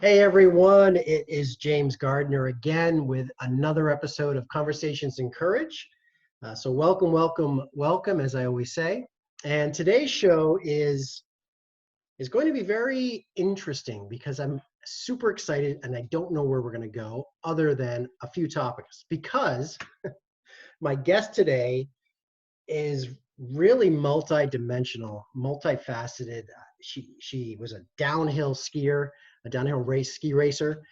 Hey everyone, it is James Gardner again with another episode of Conversations in Courage. So welcome, welcome, welcome, as I always say. And today's show is going to be very interesting because I'm super excited and I don't know where we're going to go other than a few topics. Because my guest today is really multi-dimensional, multifaceted. She was a downhill skier, a downhill ski racer.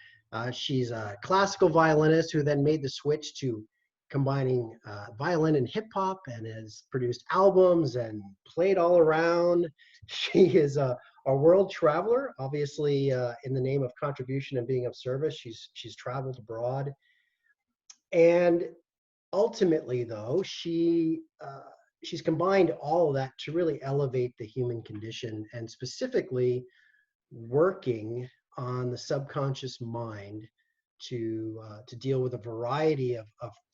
She's a classical violinist who then made the switch to combining violin and hip hop and has produced albums and played all around. She is a world traveler, obviously in the name of contribution and being of service. She's traveled abroad, and ultimately, though, she's combined all of that to really elevate the human condition, and specifically working on the subconscious mind to deal with a variety of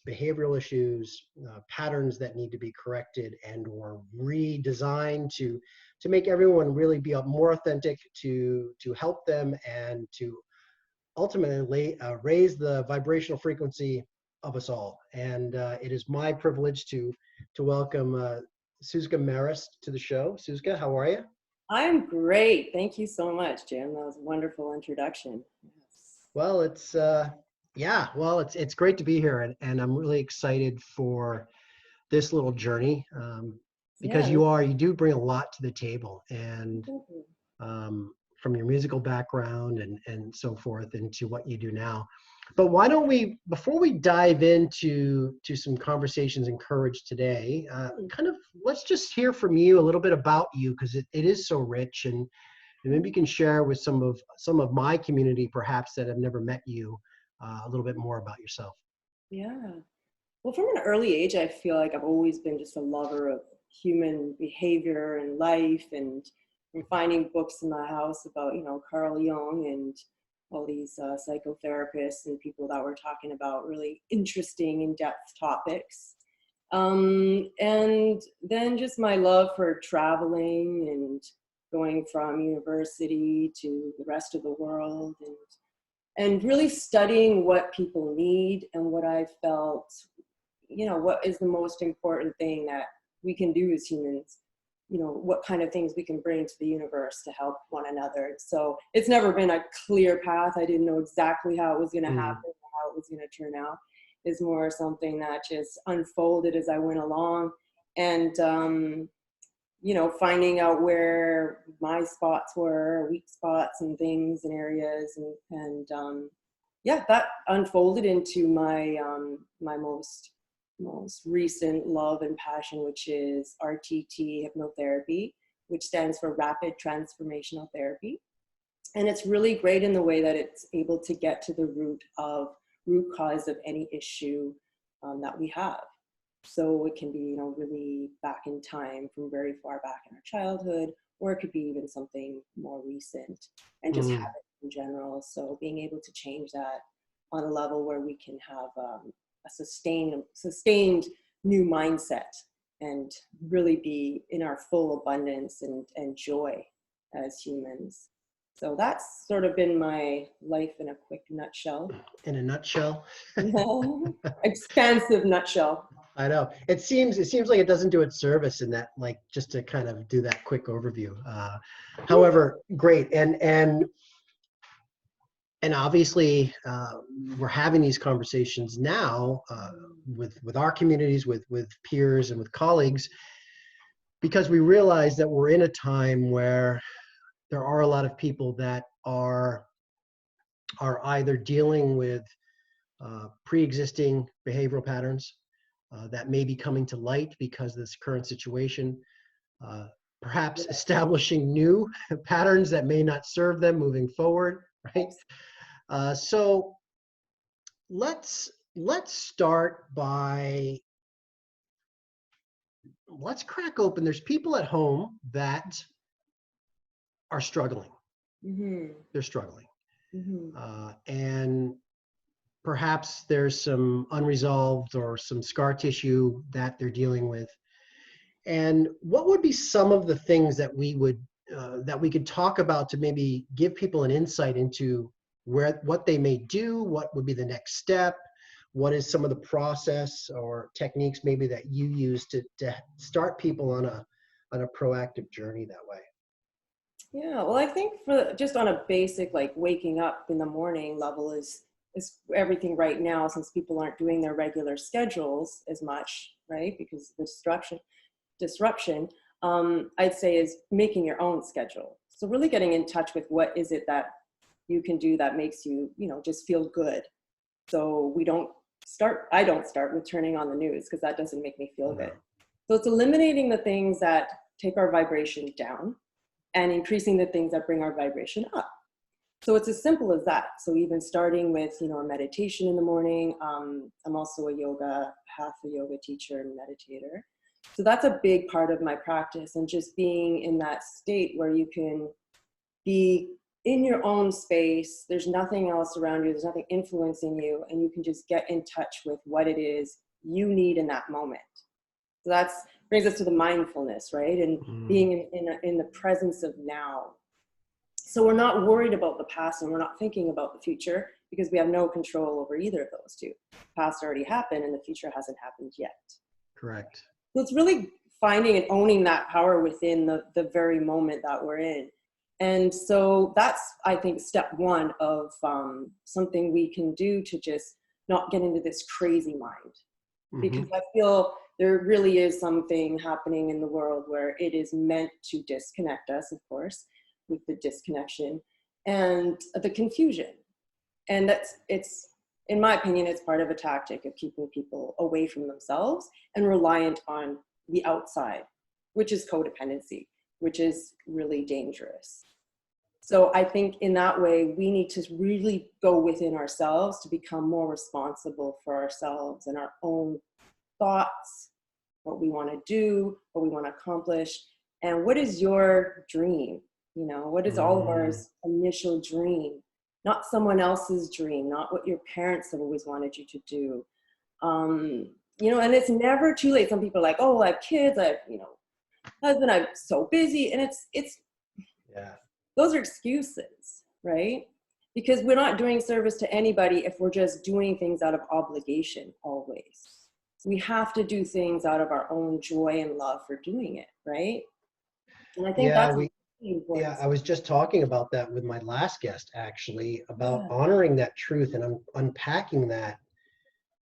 behavioral issues, patterns that need to be corrected and or redesigned to make everyone really be more authentic, to help them and to ultimately raise the vibrational frequency of us all. And it is my privilege to welcome Suzka Mares to the show. Suzka, how are you? I'm great. Thank you so much, Jim. That was a wonderful introduction. Yes. Well, it's great to be here, and I'm really excited for this little journey because Yeah. you do bring a lot to the table, and Thank you. from your musical background and so forth into what you do now. But why don't we, before we dive into some conversations in courage today, let's just hear from you a little bit about you, because it is so rich, and maybe you can share with some of my community perhaps that have never met you a little bit more about yourself. Yeah. Well, from an early age, I feel like I've always been just a lover of human behavior and life, and finding books in my house about, Carl Jung and all these psychotherapists and people that were talking about really interesting, in-depth topics. And then just my love for traveling and going from university to the rest of the world, and really studying what people need and what I felt, what is the most important thing that we can do as humans, what kind of things we can bring to the universe to help one another. So it's never been a clear path. I didn't know exactly how it was going to happen, how it was going to turn out. It's more something that just unfolded as I went along, and finding out where my spots were, weak spots and things and areas, and that unfolded into my my most recent love and passion, which is RTT hypnotherapy, which stands for Rapid Transformational Therapy. And it's really great in the way that it's able to get to the root cause of any issue that we have. So it can be, really back in time, from very far back in our childhood, or it could be even something more recent, and just habits in general. So being able to change that on a level where we can have a sustained new mindset and really be in our full abundance and joy as humans. So that's sort of been my life in a quick nutshell. In a nutshell. Expansive nutshell. I know. It seems like it doesn't do it service in that, like, just to kind of do that quick overview. However, great. And obviously, we're having these conversations now with our communities, with peers and with colleagues, because we realize that we're in a time where there are a lot of people that are either dealing with pre-existing behavioral patterns that may be coming to light because of this current situation, perhaps establishing new patterns that may not serve them moving forward, right? So let's start by, let's crack open. There's people at home that are struggling. They're struggling. And perhaps there's some unresolved or some scar tissue that they're dealing with. And what would be some of the things that we could talk about to maybe give people an insight into what they may do, what would be the next step, what is some of the process or techniques maybe that you use to start people on a proactive journey that way? Yeah, well, I think for just on a basic like waking up in the morning level is everything right now, since people aren't doing their regular schedules as much, right? Because of the disruption, I'd say is making your own schedule. So really getting in touch with what is it that you can do that makes you, just feel good. So I don't start with turning on the news because that doesn't make me feel good. So it's eliminating the things that take our vibration down and increasing the things that bring our vibration up. So it's as simple as that. So even starting with, a meditation in the morning. I'm also half a yoga teacher and meditator. So that's a big part of my practice, and just being in that state where you can be in your own space. There's nothing else around you. There's nothing influencing you. And you can just get in touch with what it is you need in that moment. So that brings us to the mindfulness, right? And being in the presence of now. So we're not worried about the past and we're not thinking about the future because we have no control over either of those two. The past already happened and the future hasn't happened yet. Correct. So it's really finding and owning that power within the very moment that we're in. And so that's, I think, step one of something we can do to just not get into this crazy mind. Because I feel there really is something happening in the world where it is meant to disconnect us, of course, with the disconnection and the confusion. And it's, in my opinion, it's part of a tactic of keeping people away from themselves and reliant on the outside, which is codependency, which is really dangerous. So I think in that way, we need to really go within ourselves to become more responsible for ourselves and our own thoughts, what we want to do, what we want to accomplish, and what is your dream? What is all of our initial dream? Not someone else's dream, not what your parents have always wanted you to do. And it's never too late. Some people are like, oh, I have kids, husband, I'm so busy. And it's those are excuses, right? Because we're not doing service to anybody if we're just doing things out of obligation always. We have to do things out of our own joy and love for doing it, right? And I think that's really important. Yeah, I was just talking about that with my last guest, actually, about honoring that truth and unpacking that.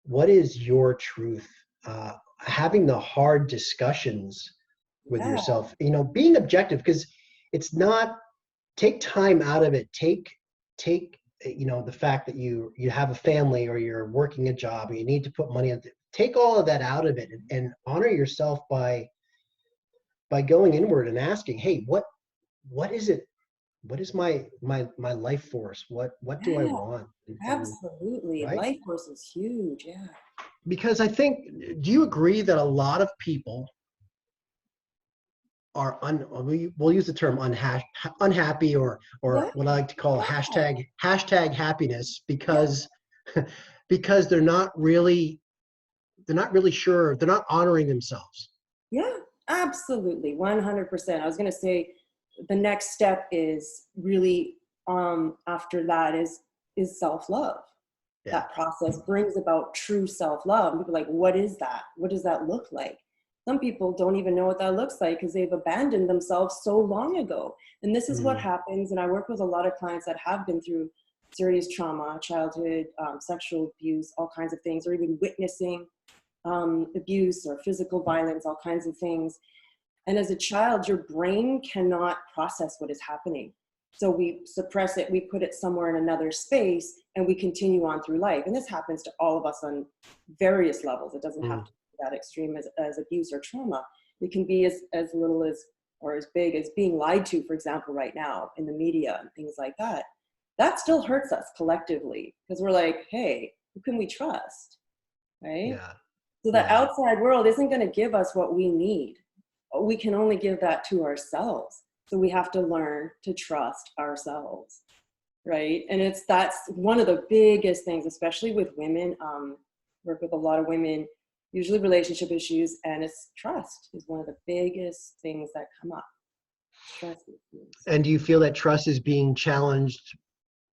What is your truth? Having the hard discussions with yourself, being objective, because it's not, take time out of it. Take the fact that you have a family or you're working a job or you need to put money into, take all of that out of it and honor yourself by going inward and asking, hey, what is it? What is my life force? What do I want? Absolutely. Right? Life force is huge. Yeah. Because I think, do you agree that a lot of people are we'll use the term unhappy or what I like to call hashtag happiness because because they're not really sure, they're not honoring themselves. Yeah, absolutely. 100%. I was going to say the next step is really after that is self-love. That process brings about true self-love. People are like, what is that? What does that look like? Some people don't even know what that looks like because they've abandoned themselves so long ago. And this is what happens. And I work with a lot of clients that have been through serious trauma, childhood, sexual abuse, all kinds of things, or even witnessing abuse or physical violence, all kinds of things. And as a child, your brain cannot process what is happening. So we suppress it, we put it somewhere in another space, and we continue on through life. And this happens to all of us on various levels. It doesn't have to be that extreme as abuse or trauma. It can be as little as, or as big as being lied to, for example, right now in the media and things like that. That still hurts us collectively because we're like, hey, who can we trust, right? Yeah. So the outside world isn't going to give us what we need. We can only give that to ourselves. So we have to learn to trust ourselves, right? And that's one of the biggest things, especially with women. Work with a lot of women, usually relationship issues, and it's trust is one of the biggest things that come up. Trust is huge. And do you feel that trust is being challenged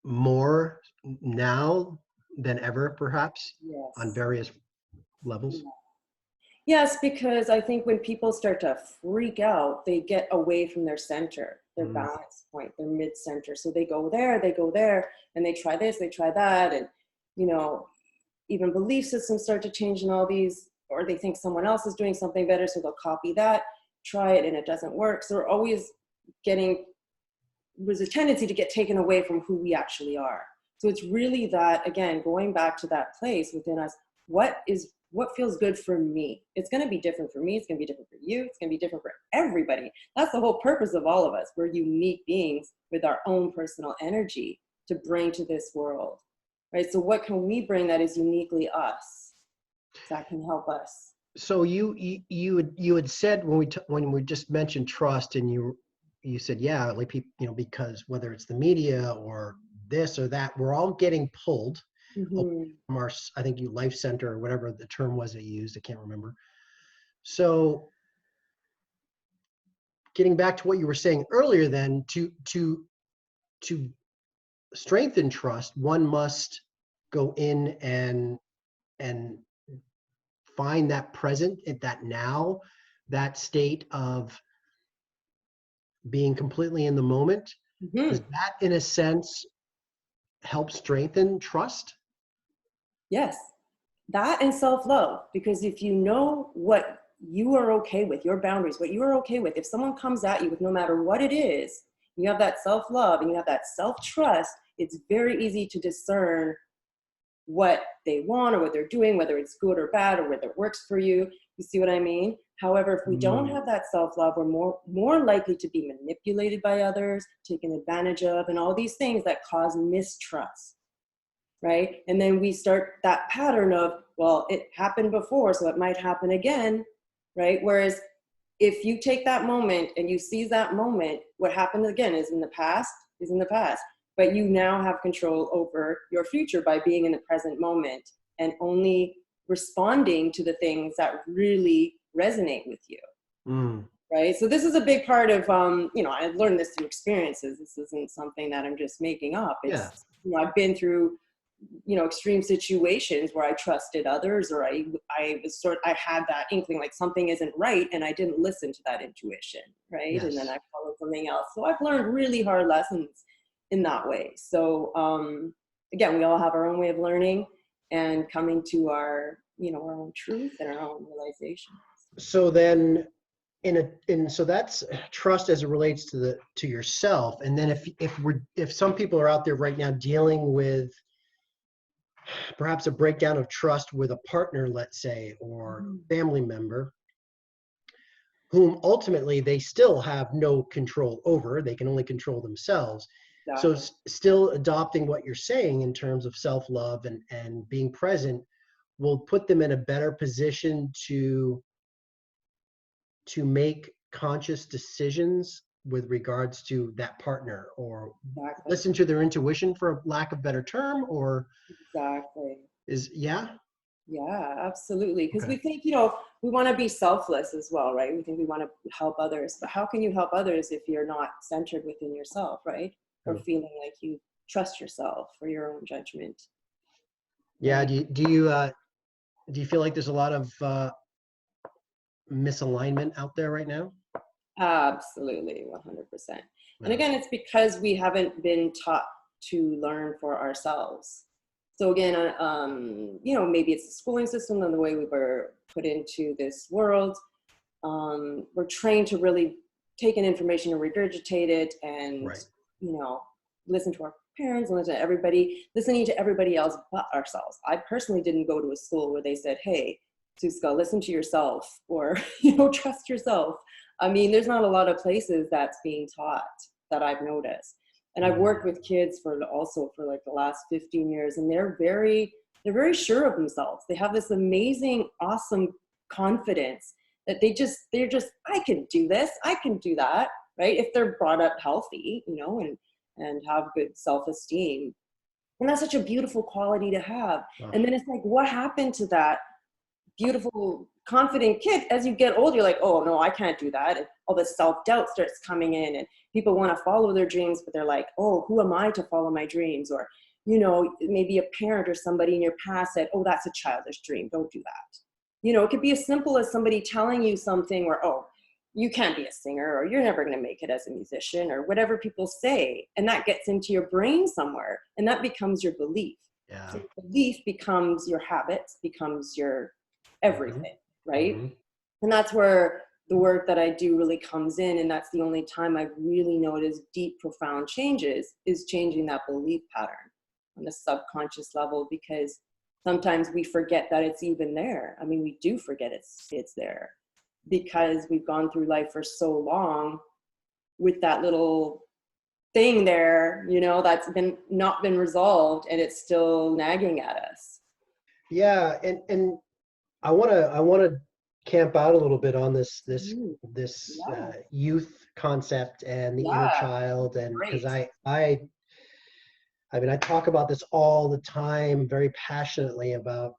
more now than ever, perhaps, on Yes. various levels? Yes, because I think when people start to freak out, they get away from their center, their Mm, balance point, their mid center. So they go there, and they try this, they try that. And, you know, even belief systems start to change in all these, or they think someone else is doing something better. So they'll copy that, try it, and it doesn't work. So we're always there's a tendency to get taken away from who we actually are. So it's really that, again, going back to that place within us, what feels good for me? It's going to be different for me. It's going to be different for you. It's going to be different for everybody. That's the whole purpose of all of us. We're unique beings with our own personal energy to bring to this world, right? So what can we bring that is uniquely us that can help us? So you had said when we just mentioned trust, and you said, yeah, like people, because whether it's the media or this or that, we're all getting pulled away Mm-hmm. from our, I think you life center or whatever the term was that you used, I can't remember. So getting back to what you were saying earlier, then to strengthen trust, one must go in and find that present, that now, that state of being completely in the moment. Does Mm-hmm. that, in a sense, help strengthen trust? Yes. That and self-love, because if you know what you are okay with, your boundaries, what you are okay with, if someone comes at you with no matter what it is, you have that self-love and you have that self-trust, it's very easy to discern what they want or what they're doing, whether it's good or bad or whether it works for you. You see what I mean? However, if we don't Mm, have that self-love, we're more likely to be manipulated by others, taken advantage of, and all these things that cause mistrust. Right? And then we start that pattern of, well, it happened before, so it might happen again, right? Whereas if you take that moment and you seize that moment, what happened again is in the past, but you now have control over your future by being in the present moment and only responding to the things that really resonate with you. mm, Right. So this is a big part of, I learned this through experiences. This isn't something that I'm just making up. yeah. It's, I've been through extreme situations where I trusted others, or I had that inkling like something isn't right, and I didn't listen to that intuition, right? And then Yes. I followed something else. So I've learned really hard lessons in that way. So again, we all have our own way of learning and coming to our own truth and our own realization. So then, so that's trust as it relates to yourself. And then if some people are out there right now dealing with perhaps a breakdown of trust with a partner, let's say, or Mhm. family member, whom ultimately they still have no control over, they can only control themselves. So Exactly. still adopting what you're saying in terms of self-love and being present will put them in a better position to make conscious decisions with regards to that partner, or Exactly. listen to their intuition, for a lack of better term, or Exactly. yeah. Yeah, absolutely. Because Okay. we think, we want to be selfless as well, right? We think we want to help others. But how can you help others if you're not centered within yourself, right? Or True. feeling like you trust yourself for your own judgment, Yeah, right? do you feel like there's a lot of misalignment out there right now? Absolutely, 100%. And Yeah. again, it's because we haven't been taught to learn for ourselves. So again, maybe it's the schooling system and the way we were put into this world. We're trained to really take in information and regurgitate it and, Right. you know, listen to our parents and listening to everybody else but ourselves. I personally didn't go to a school where they said, hey, Suzka, listen to yourself, or, trust yourself. I mean, there's not a lot of places that's being taught that I've noticed. And I've Mm, worked with kids for like the last 15 years, and they're very sure of themselves. They have this amazing, awesome confidence that they're just, I can do this, I can do that, right? If they're brought up healthy, and have good self-esteem. And that's such a beautiful quality to have. oh, And then it's like, what happened to that beautiful, confident kid. As you get older, you're like, oh no, I can't do that. And all this self-doubt starts coming in, and people want to follow their dreams, but they're like, oh, who am I to follow my dreams? Or, you know, maybe a parent or somebody in your past said, oh, that's a childish dream, don't do that. You know, it could be as simple as somebody telling you something where, oh, you can't be a singer, or you're never going to make it as a musician, or whatever people say. And that gets into your brain somewhere, and that becomes your belief. Yeah. So belief becomes your habits, becomes your everything, right? And that's where the work that I do really comes in. And that's the only time I've really noticed deep, profound changes, is changing that belief pattern on the subconscious level, because sometimes we forget that it's even there. I mean, we do forget it's there, because we've gone through life for so long with that little thing there, you know, that's not been resolved, and it's still nagging at us. Yeah, and I want to camp out a little bit on this youth concept and the inner child, and because I mean, I talk about this all the time, very passionately about,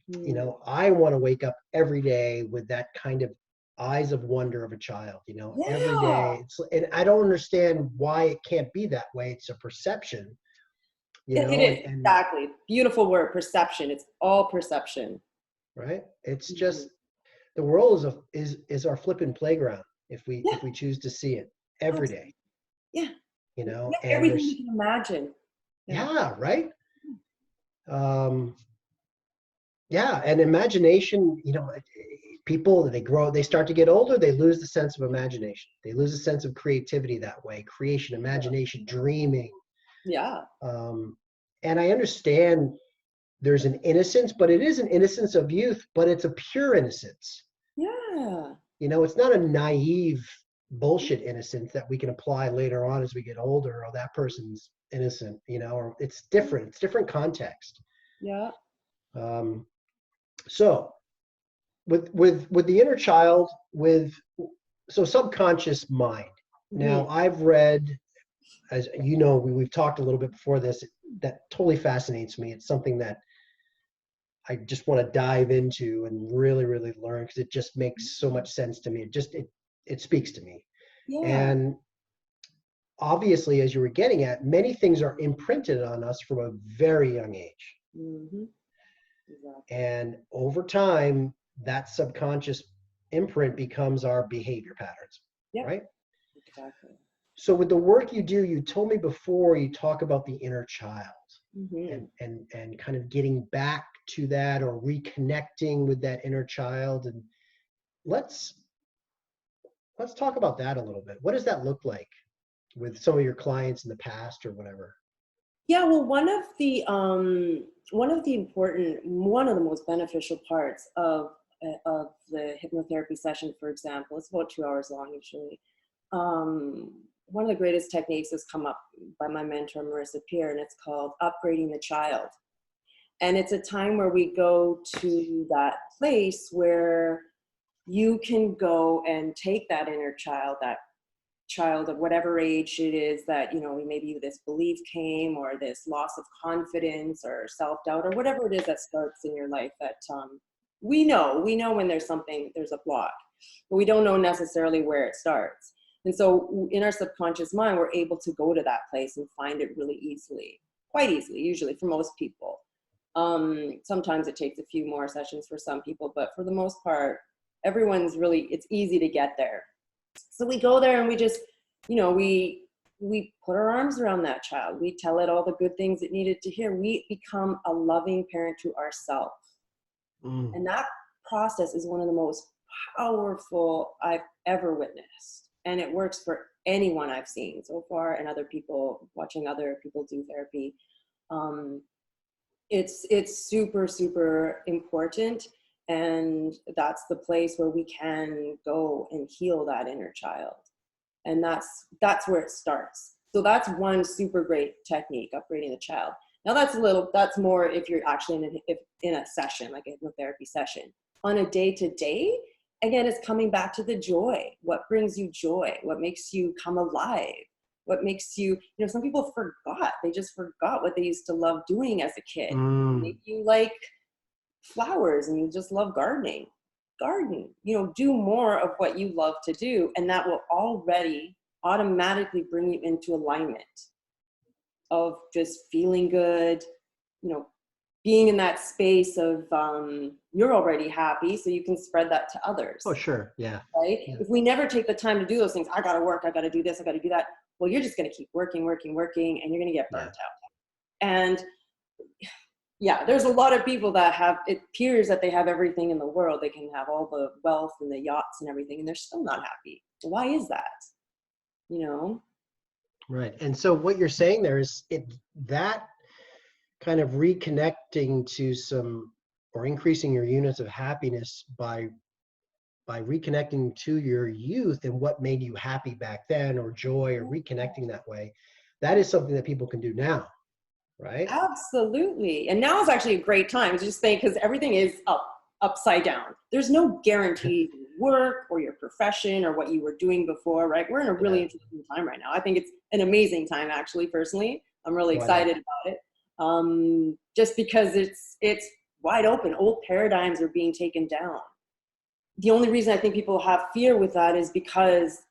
you know, I want to wake up every day with that kind of eyes of wonder of a child, you know, every day. And I don't understand why it can't be that way. It's a perception, you know. It is, exactly. Beautiful word, perception. It's all perception. Right? It's just, the world is our flipping playground if we choose to see it every day. Yeah. You know, and and everything you can imagine. Yeah, right. Yeah, and imagination, you know, people, they start to get older, they lose the sense of imagination. They lose a sense of creativity that way, creation, imagination, dreaming. Yeah. And I understand there's an innocence, but it is an innocence of youth, but it's a pure innocence. Yeah. You know, it's not a naive bullshit innocence that we can apply later on as we get older. Oh, that person's innocent, you know, or it's different. It's different context. Yeah. So with the inner child, subconscious mind. Now, I've read, as you know, we've talked a little bit before this, that totally fascinates me. It's something that I just want to dive into and really, really learn, because it just makes so much sense to me. It speaks to me. Yeah. And obviously, as you were getting at, many things are imprinted on us from a very young age. Exactly. And over time, that subconscious imprint becomes our behavior patterns, right? Exactly. So with the work you do, you told me before, you talk about the inner child and kind of getting back to that, or reconnecting with that inner child. And let's talk about that a little bit. What does that look like with some of your clients in the past or whatever? Yeah, well, one of the most beneficial parts of the hypnotherapy session, for example, it's about 2 hours long usually. One of the greatest techniques has come up by my mentor, Marissa Peer, and it's called upgrading the child. And it's a time where we go to that place where you can go and take that inner child, that child of whatever age it is that, you know, maybe this belief came, or this loss of confidence or self-doubt, or whatever it is that starts in your life that we know when there's a block, but we don't know necessarily where it starts. And so in our subconscious mind, we're able to go to that place and find it really easily, quite easily, usually for most people. Sometimes it takes a few more sessions for some people, but for the most part, it's easy to get there. So we go there and we just, you know, we put our arms around that child. We tell it all the good things it needed to hear. We become a loving parent to ourselves. And that process is one of the most powerful I've ever witnessed. And it works for anyone I've seen so far, and other people, watching other people do therapy. It's super, super important. And that's the place where we can go and heal that inner child. And that's where it starts. So that's one super great technique, upgrading the child. Now that's more if you're actually in a session, like a hypnotherapy session. On a day-to-day, again, it's coming back to the joy. What brings you joy? What makes you come alive? What makes you, you know, some people forgot. They just forgot what they used to love doing as a kid. Maybe you like flowers and you just love gardening, garden, do more of what you love to do. And that will already automatically bring you into alignment of just feeling good, being in that space of you're already happy, so you can spread that to others. Oh, sure. Yeah. Right? Yeah. If we never take the time to do those things, I got to work, I got to do this, I got to do that. Well, you're just going to keep working, and you're going to get burnt out. And yeah, there's a lot of people that it appears that they have everything in the world. They can have all the wealth and the yachts and everything, and they're still not happy. Why is that? Right. And so what you're saying there is that kind of reconnecting to or increasing your units of happiness by reconnecting to your youth and what made you happy back then, or joy, or reconnecting that way. That is something that people can do now, right? Absolutely. And now is actually a great time to just think, because everything is upside down. There's no guarantee work or your profession or what you were doing before, right? We're in a really interesting time right now. I think it's an amazing time, actually, personally. I'm really excited about it. Just because it's wide open. Old paradigms are being taken down. The only reason I think people have fear with that is because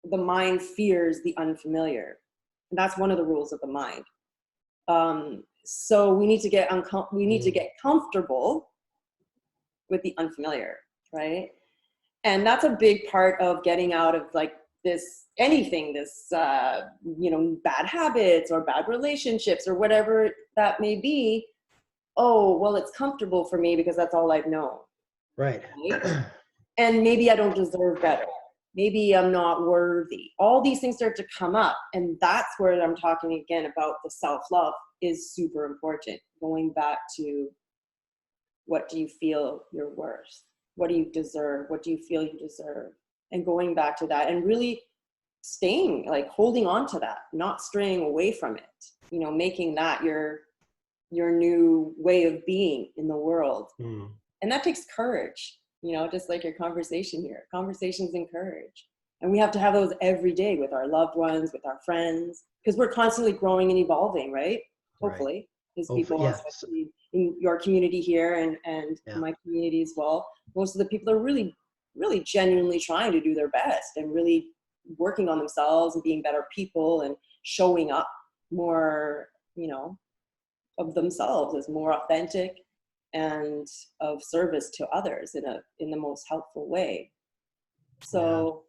the mind fears the unfamiliar. And that's one of the rules of the mind. So we need to get comfortable with the unfamiliar, right? And that's a big part of getting out of bad habits or bad relationships or whatever that may be. Oh, well, it's comfortable for me because that's all I've known. Right. And maybe I don't deserve better. Maybe I'm not worthy. All these things start to come up. And that's where I'm talking again about the self-love is super important. Going back to, what do you feel you're worth? What do you deserve? What do you feel you deserve? And going back to that and really holding on to that, not straying away from it, making that your new way of being in the world. And that takes courage, just like your conversation here. Conversations encourage. And we have to have those every day with our loved ones, with our friends, because we're constantly growing and evolving, right? Hopefully. Because people, especially in your community here and my community as well, most of the people are really, really genuinely trying to do their best and really working on themselves and being better people and showing up more, of themselves as more authentic and of service to others in the most helpful way. So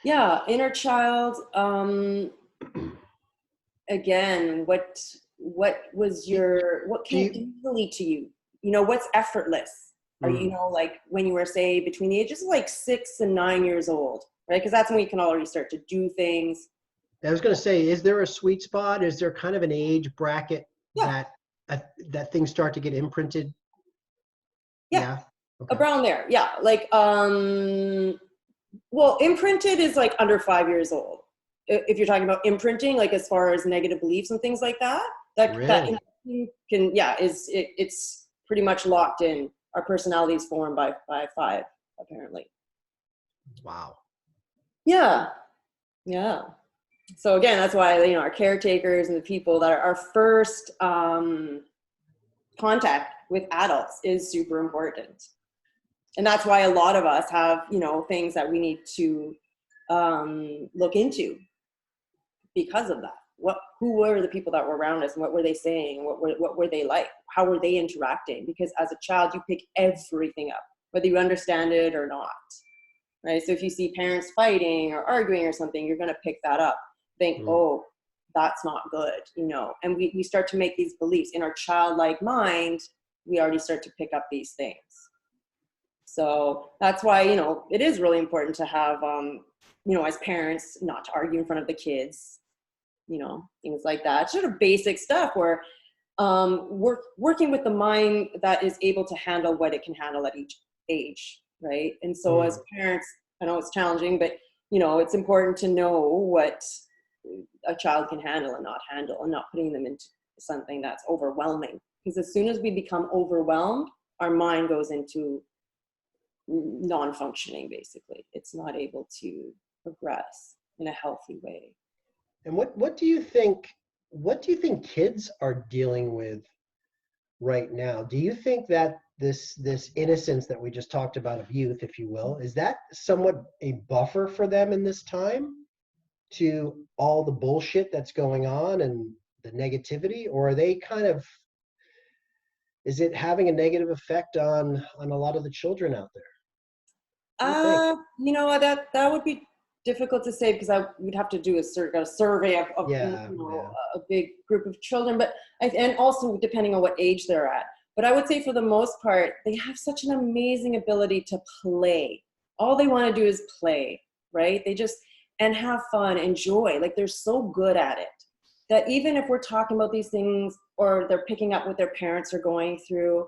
inner child, again, what came easily to you? What's effortless? Are when you were, say, between the ages of 6 and 9 years old, right? Because that's when we can already start to do things. I was going to say, is there a sweet spot? Is there kind of an age bracket that things start to get imprinted? Okay. Around there. Imprinted is under 5 years old. If you're talking about imprinting, as far as negative beliefs and things like that, that it's pretty much locked in. Our personality is formed by 5, apparently. Wow. Yeah. So again, that's why our caretakers and the people that are our first contact with adults is super important. And that's why a lot of us have things that we need to look into because of that. Who were the people that were around us, and what were they saying? What were they like? How were they interacting? Because as a child, you pick everything up, whether you understand it or not, right? So if you see parents fighting or arguing or something, you're going to pick that up. Think, oh, that's not good, And we start to make these beliefs in our childlike mind. We already start to pick up these things. So that's why, it is really important to have, as parents, not to argue in front of the kids, things like that. Sort of basic stuff where working with the mind that is able to handle what it can handle at each age, right? And so as parents, I know it's challenging, but, it's important to know what a child can handle and not putting them into something that's overwhelming. Because as soon as we become overwhelmed, our mind goes into non-functioning, basically. It's not able to progress in a healthy way. And what do you think kids are dealing with right now. Do you think that this innocence that we just talked about of youth, if you will, is that somewhat a buffer for them in this time to all the bullshit that's going on and the negativity, or are they kind of, is it having a negative effect on a lot of the children out there? What do you think? That would be difficult to say because I would have to do a survey of Yeah, yeah. a big group of children, but and also depending on what age they're at. But I would say for the most part, they have such an amazing ability to play. All they want to do is play, right? They just and have fun, enjoy. Like they're so good at it that even if we're talking about these things or they're picking up what their parents are going through,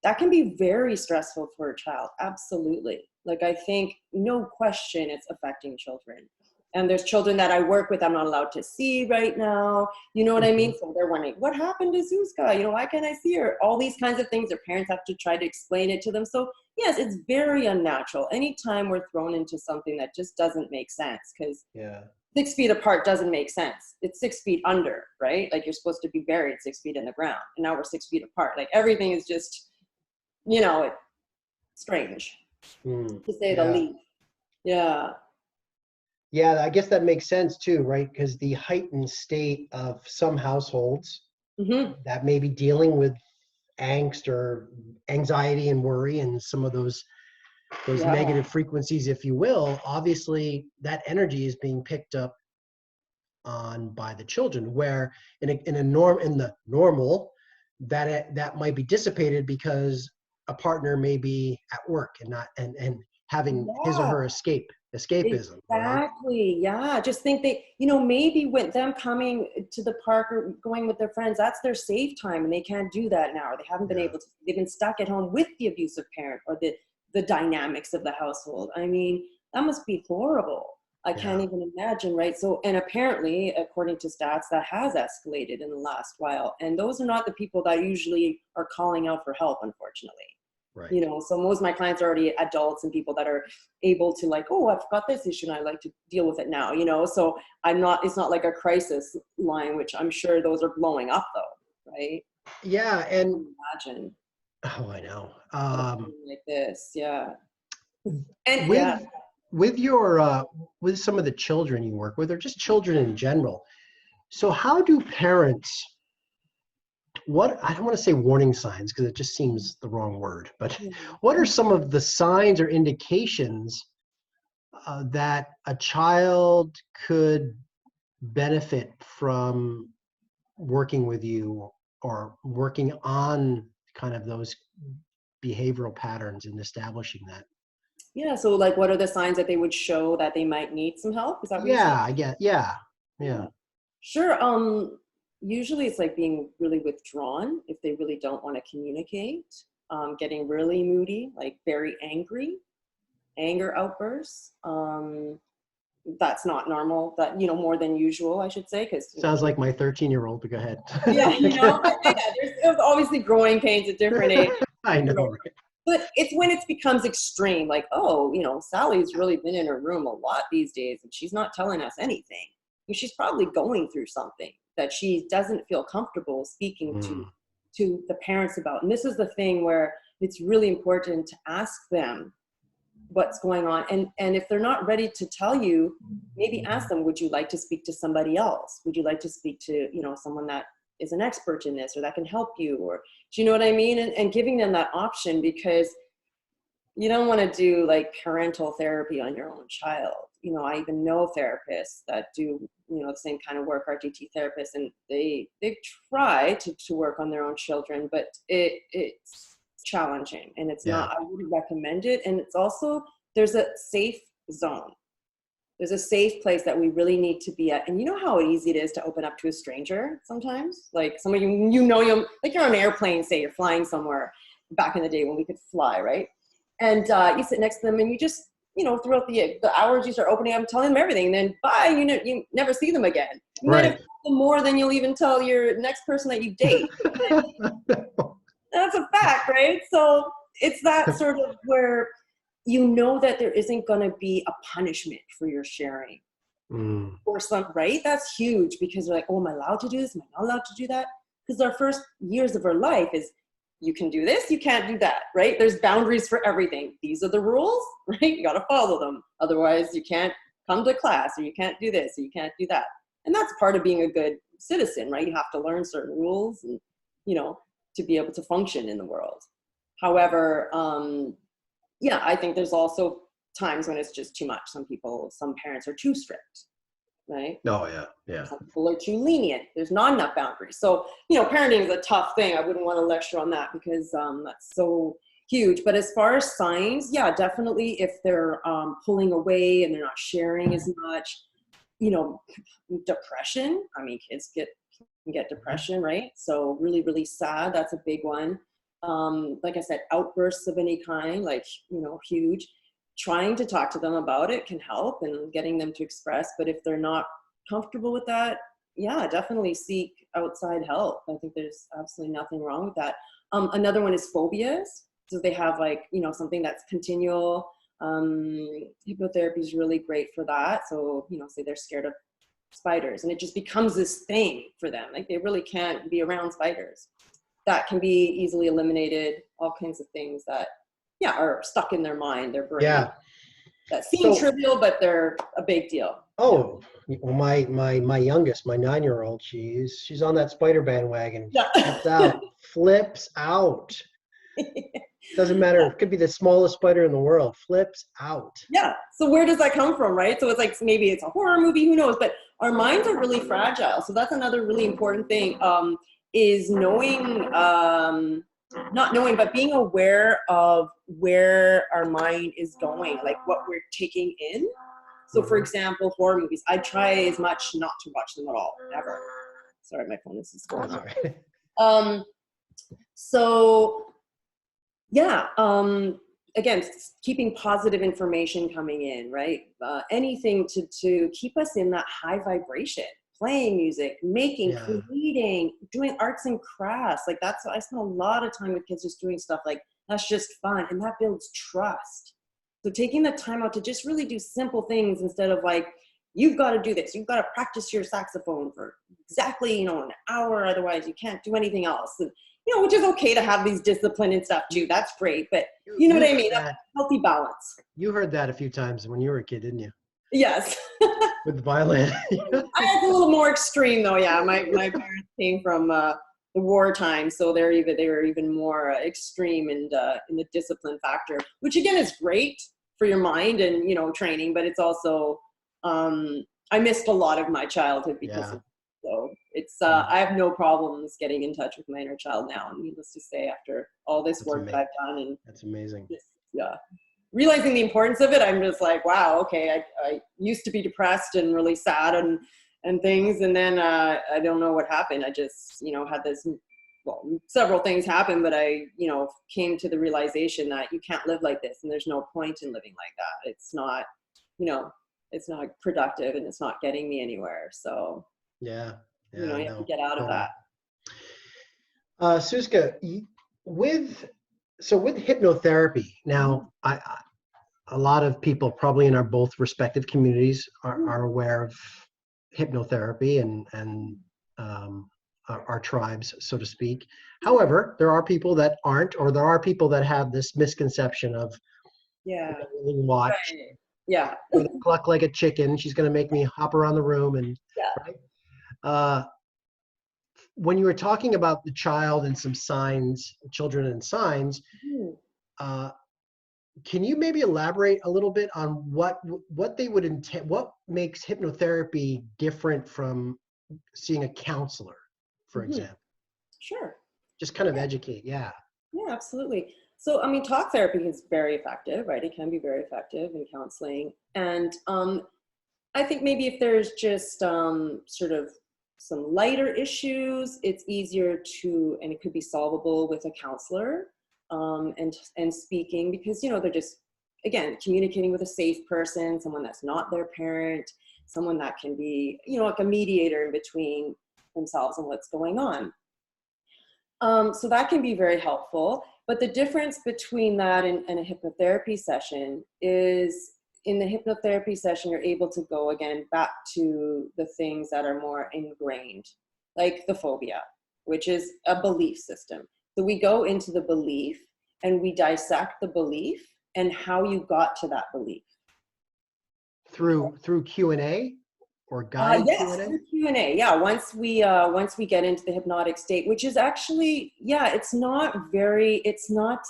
that can be very stressful for a child. Absolutely. Like I think no question it's affecting children. And there's children that I work with I'm not allowed to see right now. You know what I mean? So they're wondering, what happened to Suzka? Why can't I see her? All these kinds of things their parents have to try to explain it to them. So yes, it's very unnatural. Anytime we're thrown into something that just doesn't make sense, because Yeah. 6 feet apart doesn't make sense. It's 6 feet under, right? Like you're supposed to be buried 6 feet in the ground. And now we're 6 feet apart. Like everything is just, it's strange to say the Yeah. least. Yeah. Yeah, I guess that makes sense too, right? Because the heightened state of some households Mm-hmm. that may be dealing with angst or anxiety and worry and some of those Yeah. negative frequencies, if you will, obviously that energy is being picked up on by the children, where in the normal that might be dissipated because a partner may be at work and not and having his or Yeah. her escapism, right? Exactly. Yeah. Just think maybe with them coming to the park or going with their friends, that's their safe time and they can't do that now. Or they haven't been Yeah, able to, they've been stuck at home with the abusive parent or the dynamics of the household. I mean, that must be horrible. I can't yeah. even imagine, right? So, and apparently, according to stats, that has escalated in the last while. And those are not the people that usually are calling out for help, unfortunately. Right. So most of my clients are already adults and people that are able to like, oh, I've got this issue and I like to deal with it now, so it's not like a crisis line, which I'm sure those are blowing up though, right? Yeah, and Imagine oh, I know. like this. Yeah. And With yeah. your with some of the children you work with, or just children in general. So how do parents, what, I don't want to say warning signs because it just seems the wrong word, but what are some of the signs or indications that a child could benefit from working with you or working on kind of those behavioral patterns and establishing that? Yeah. So like, what are the signs that they would show that they might need some help? Is that what you're saying? Yeah, I get, yeah, Yeah. yeah. Sure. Usually it's like being really withdrawn if they really don't want to communicate, getting really moody, like very angry, anger outbursts. That's not normal, that, more than usual, I should say, because, Sounds like my 13-year-old, but go ahead. yeah, but yeah, there's obviously growing pains at different ages. I know, right? But it's when it becomes extreme, like, oh, Sally's really been in her room a lot these days and she's not telling us anything. She's probably going through something that she doesn't feel comfortable speaking to the parents about. And this is the thing where it's really important to ask them what's going on. And if they're not ready to tell you, maybe ask them, would you like to speak to somebody else? Would you like to speak to, someone that is an expert in this or that can help you? Or do you know what I mean? And giving them that option, because you don't want to do like parental therapy on your own child. I even know therapists that do, the same kind of work, RTT therapists, and they try to work on their own children, but it's challenging and it's Yeah. not, I wouldn't recommend it. And it's also, there's a safe zone. There's a safe place that we really need to be at. And you know how easy it is to open up to a stranger sometimes? Like somebody, you're like you're on an airplane, say you're flying somewhere back in the day when we could fly, right? And you sit next to them and you just, throughout the hours you start opening up, telling them everything, and then bye, you never see them again. You might have told them more than you'll even tell your next person that you date. That's a fact, right? So it's that sort of where that there isn't going to be a punishment for your sharing. Or right? That's huge, because they're like, oh, am I allowed to do this? Am I not allowed to do that? Because our first years of our life is you can do this, you can't do that, right? There's boundaries for everything. These are the rules, right? You got to follow them. Otherwise, you can't come to class, or you can't do this, or you can't do that. And that's part of being a good citizen, right? You have to learn certain rules and, to be able to function in the world. However, yeah, I think there's also times when it's just too much. Some parents are too strict, right? Oh, yeah. Some people are too lenient. There's not enough boundaries. So, parenting is a tough thing. I wouldn't want to lecture on that because that's so huge. But as far as signs, yeah, definitely if they're pulling away and they're not sharing as much, depression. I mean, kids can get depression, right? So really, really sad. That's a big one. Like I said, outbursts of any kind, like, huge. Trying to talk to them about it can help, and getting them to express. But if they're not comfortable with that, yeah, definitely seek outside help. I think there's absolutely nothing wrong with that. Another one is phobias. So they have something that's continual. Hypnotherapy is really great for that. So, say they're scared of spiders, and it just becomes this thing for them. Like they really can't be around spiders. That can be easily eliminated. All kinds of things that, are stuck in their mind, their brain. Yeah. That seem trivial, but they're a big deal. Oh, well, my youngest, my 9-year-old, she's on that spider bandwagon. Yeah. Flips out. Doesn't matter. It could be the smallest spider in the world. Flips out. Yeah. So where does that come from, right? So it's like, maybe it's a horror movie, who knows? But our minds are really fragile. So that's another really important thing, is knowing, not knowing, but being aware of where our mind is going, like what we're taking in. So for example, horror movies, I try as much not to watch them at all, ever. Sorry, my phone is going on. So yeah, again, keeping positive information coming in, right? Anything to keep us in that high vibration, playing music, making, creating, doing arts and crafts. Like I spend a lot of time with kids just doing stuff like that's just fun, and that builds trust. So taking the time out to just really do simple things instead of like, you've got to do this, you've got to practice your saxophone for exactly, an hour, otherwise you can't do anything else. And, which is okay to have these discipline and stuff too. That's great. But you know what I mean? A healthy balance. You heard that a few times when you were a kid, didn't you? Yes. With the violin. It's a little more extreme though. Yeah. My parents came from the wartime. So they were even more extreme in the discipline factor, which again is great for your mind and, training, but it's also, I missed a lot of my childhood because of. So it's, I have no problems getting in touch with my inner child now. Needless to say, after all this work that I've done, and that's amazing. Realizing the importance of it, I'm just like, wow, okay. I used to be depressed and really sad and things, and then I don't know what happened. I just, had this. Well, several things happened, but I, came to the realization that you can't live like this, and there's no point in living like that. It's not, it's not productive, and it's not getting me anywhere. So. Yeah, you have to get out of that. Suzka, with hypnotherapy, now a lot of people probably in our both respective communities are aware of hypnotherapy and our tribes, so to speak. However, there are people that aren't, or there are people that have this misconception of watch. Right. Yeah. Cluck like a chicken. She's going to make me hop around the room and right. When you were talking about the child and some signs, children and signs, can you maybe elaborate a little bit on what they would intend, what makes hypnotherapy different from seeing a counselor, for example? Sure. Just kind of educate. Yeah, absolutely. So, talk therapy is very effective, right? It can be very effective in counseling. And I think maybe if there's just sort of some lighter issues, it's easier and it could be solvable with a counselor and speaking, because, they're just, again, communicating with a safe person, someone that's not their parent, someone that can be, like a mediator in between themselves and what's going on. So that can be very helpful. But the difference between that and a hypnotherapy session is, in the hypnotherapy session, you're able to go again back to the things that are more ingrained, like the phobia, which is a belief system. So we go into the belief and we dissect the belief and how you got to that belief. Through Q&A or guided Yes, Q&A? through Q&A. Yeah, once we get into the hypnotic state, which is actually, it's not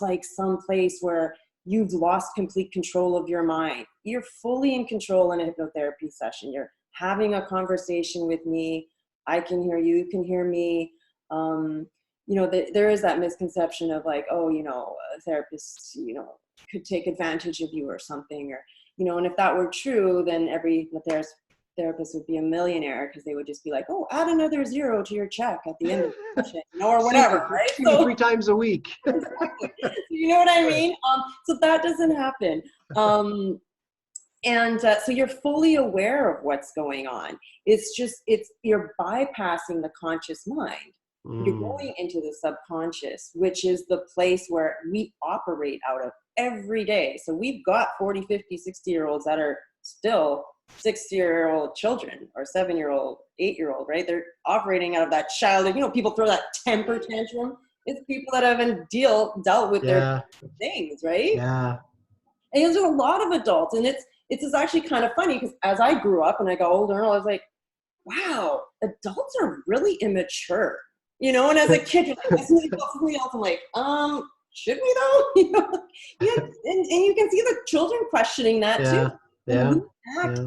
like some place where you've lost complete control of your mind. You're fully in control in a hypnotherapy session. You're having a conversation with me. I can hear you, you can hear me. There is that misconception of like, oh, a therapist, could take advantage of you or something, or, and if that were true, then every therapist would be a millionaire, because they would just be like, oh, add another 0 to your check at the end of the session, or whatever, right? See me 3 times a week. Exactly. You know what I mean? So that doesn't happen. So you're fully aware of what's going on. You're bypassing the conscious mind. You're going into the subconscious, which is the place where we operate out of every day. So we've got 40, 50, 60-year-olds that are still 60-year-old children, or 7-year-old, 8-year-old, right? They're operating out of that childhood. people throw that temper tantrum. It's people that haven't dealt with their things, right? Yeah. And there's a lot of adults, and it's actually kind of funny, because as I grew up and I got older, I was like, wow, adults are really immature, and as a kid, you're like, something else. I'm like, should we though? And you can see the children questioning that too. Yeah. We act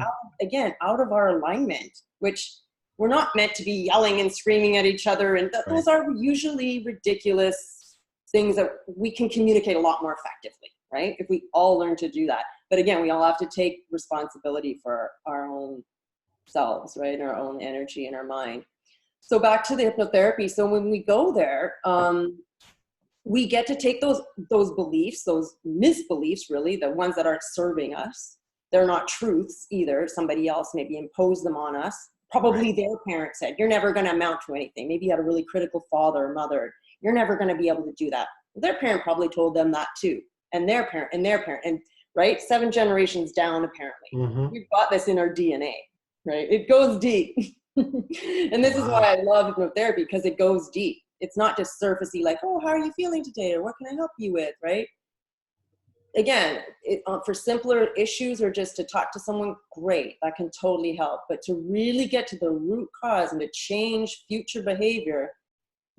out of our alignment, which we're not meant to be yelling and screaming at each other. And those are usually ridiculous things that we can communicate a lot more effectively, right? If we all learn to do that. But again, we all have to take responsibility for our own selves, right? Our own energy and our mind. So back to the hypnotherapy. So when we go there, we get to take those beliefs, those misbeliefs, really, the ones that aren't serving us. They're not truths either. Somebody else maybe imposed them on us. Probably their parent said, you're never going to amount to anything. Maybe you had a really critical father or mother. You're never going to be able to do that. Their parent probably told them that too. And their parent, and right? 7 generations down, apparently. We've got this in our DNA, right? It goes deep. And this is why I love hypnotherapy, because it goes deep. It's not just surfacey, like, oh, how are you feeling today? Or what can I help you with, right? Again, for simpler issues, or just to talk to someone, great, that can totally help. But to really get to the root cause and to change future behavior,